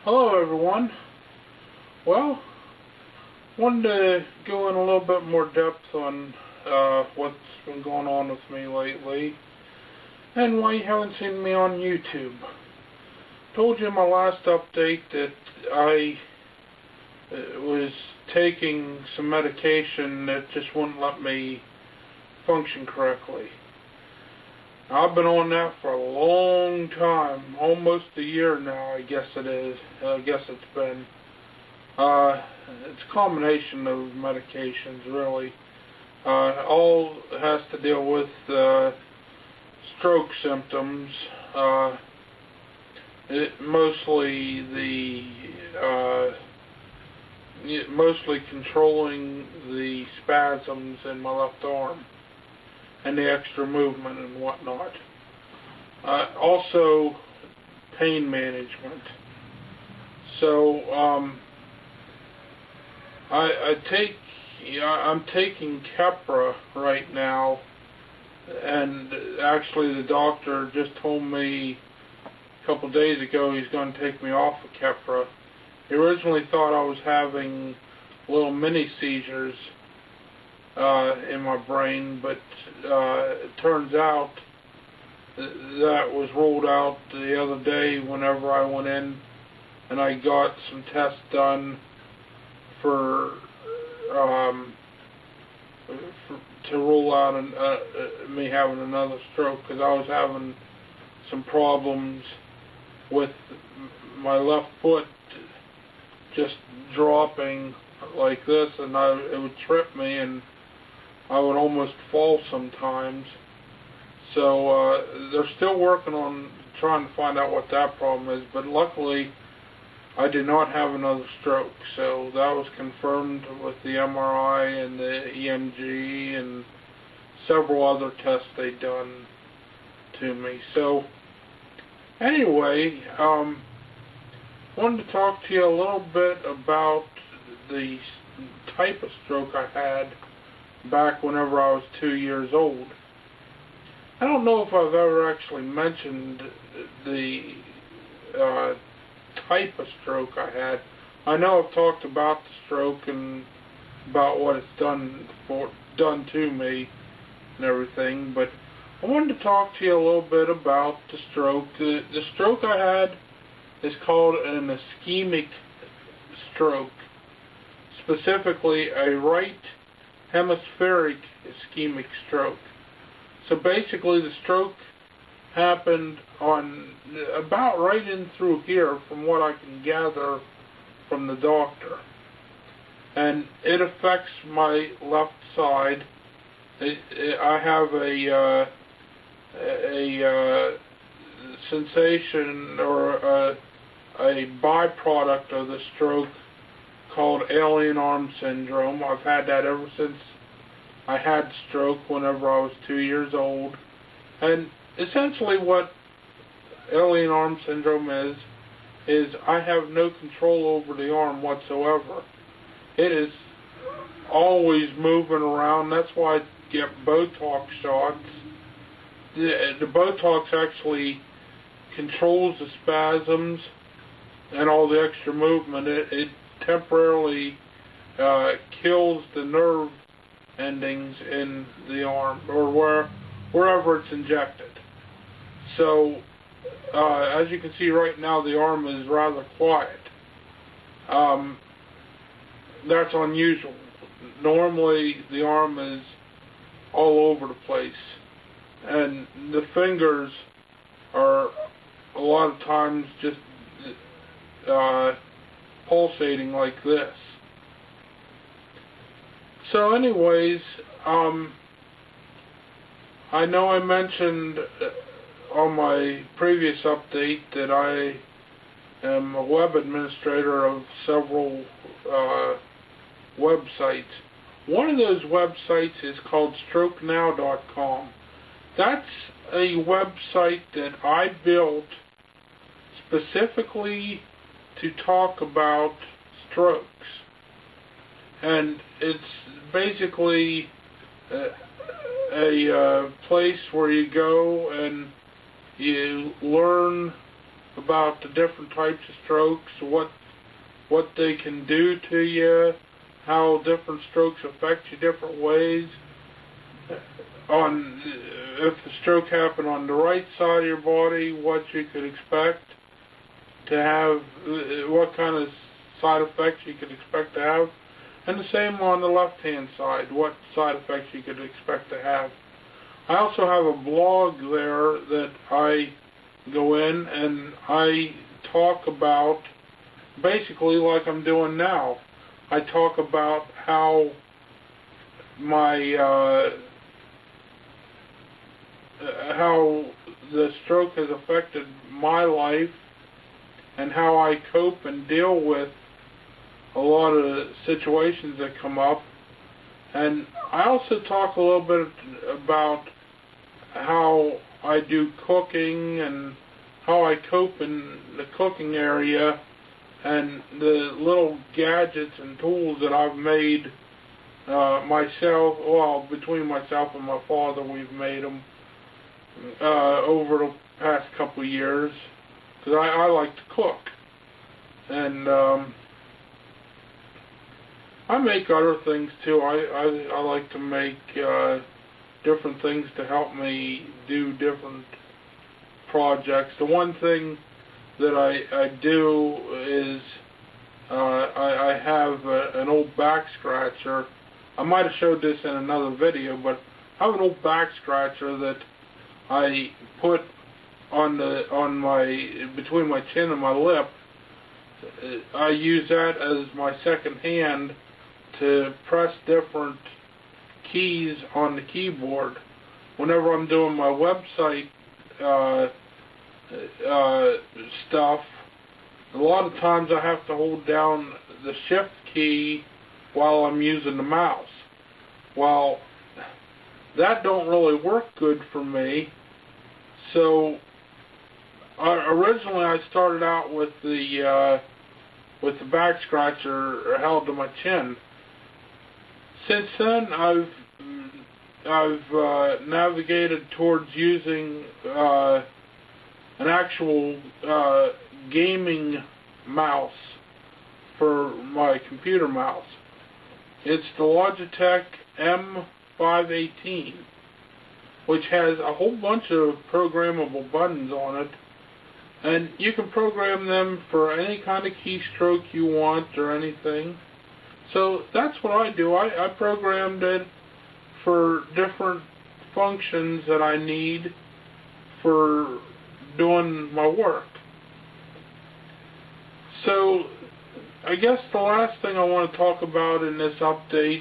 Hello everyone. Well, wanted to go in a little bit more depth on what's been going on with me lately and why you haven't seen me on YouTube. Told you in my last update that I was taking some medication that just wouldn't let me function correctly. I've been on that for a long time, almost a year now, I guess it is. I guess it's been. It's a combination of medications, really. All has to deal with stroke symptoms. Mostly controlling the spasms in my left arm and the extra movement and whatnot. Also, pain management. So, I'm taking Keppra right now, and actually the doctor just told me a couple days ago he's going to take me off of Keppra. He originally thought I was having little mini seizures in my brain, but it turns out that was ruled out the other day whenever I went in and I got some tests done to rule out me having another stroke, because I was having some problems with my left foot just dropping like this, and it would trip me and I would almost fall sometimes. So they're still working on trying to find out what that problem is, but luckily I did not have another stroke. So that was confirmed with the MRI and the EMG and several other tests they'd done to me. So anyway, wanted to talk to you a little bit about the type of stroke I had back whenever I was 2 years old. I don't know if I've ever actually mentioned the type of stroke I had. I know I've talked about the stroke and about what it's done to me and everything, but I wanted to talk to you a little bit about the stroke. The stroke I had is called an ischemic stroke, specifically a right hemispheric ischemic stroke. So basically the stroke happened on about right in through here, from what I can gather from the doctor. And it affects my left side. I have a sensation or a byproduct of the stroke called alien arm syndrome. I've had that ever since I had stroke whenever I was 2 years old. And essentially what alien arm syndrome is I have no control over the arm whatsoever. It is always moving around. That's why I get Botox shots. The Botox actually controls the spasms and all the extra movement. It temporarily kills the nerve endings in the arm, or wherever it's injected. So as you can see right now, the arm is rather quiet. That's unusual. Normally the arm is all over the place, and the fingers are a lot of times just pulsating like this. So anyways, I know I mentioned on my previous update that I am a web administrator of several websites. One of those websites is called stroke.recovery. That's a website that I built specifically to talk about strokes. And it's basically a place where you go and you learn about the different types of strokes, what they can do to you, how different strokes affect you different ways. On if the stroke happened on the right side of your body, what you could expect to have, what kind of side effects you could expect to have, and the same on the left-hand side, what side effects you could expect to have. I also have a blog there that I go in and I talk about, basically like I'm doing now. I talk about how how the stroke has affected my life and how I cope and deal with a lot of situations that come up. And I also talk a little bit about how I do cooking and how I cope in the cooking area and the little gadgets and tools that I've made myself, well, between myself and my father, we've made them over the past couple of years, because I like to cook. And I make other things too. I like to make different things to help me do different projects. The one thing that I do is I have an old back scratcher. I might have showed this in another video, but I have an old back scratcher that I put on between my chin and my lip. I use that as my second hand to press different keys on the keyboard. Whenever I'm doing my website stuff, a lot of times I have to hold down the shift key while I'm using the mouse. Well, that don't really work good for me. So originally I started out with the back scratcher held to my chin. Since then I've navigated towards using an actual gaming mouse for my computer mouse. It's the Logitech M518, which has a whole bunch of programmable buttons on it, and you can program them for any kind of keystroke you want or anything. So that's what I do. I programmed it for different functions that I need for doing my work. So I guess the last thing I want to talk about in this update